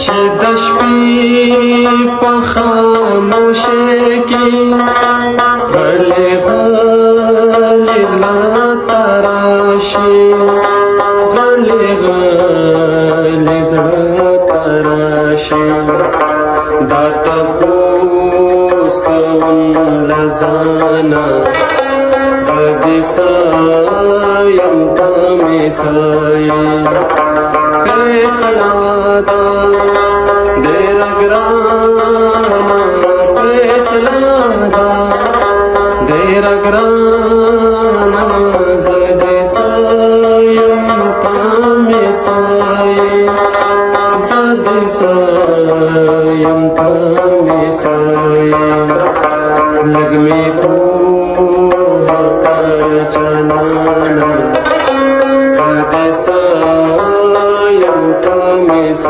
چې د شپې په خاموشۍ کې غلی غلی زړه ته راشي، غلی غلی زړه ته راشي. دا تپوس کوم له ځانه زه دې څه یم ته مې څه یې. فیصله ده ډېره ګرانه، فیصله ده ډېره ګرانه، زه دې څه یم ته مې څه یې، زه دې څه یم ته مې څه یې. لږ مې پوهه کړه جانانه زه دې څه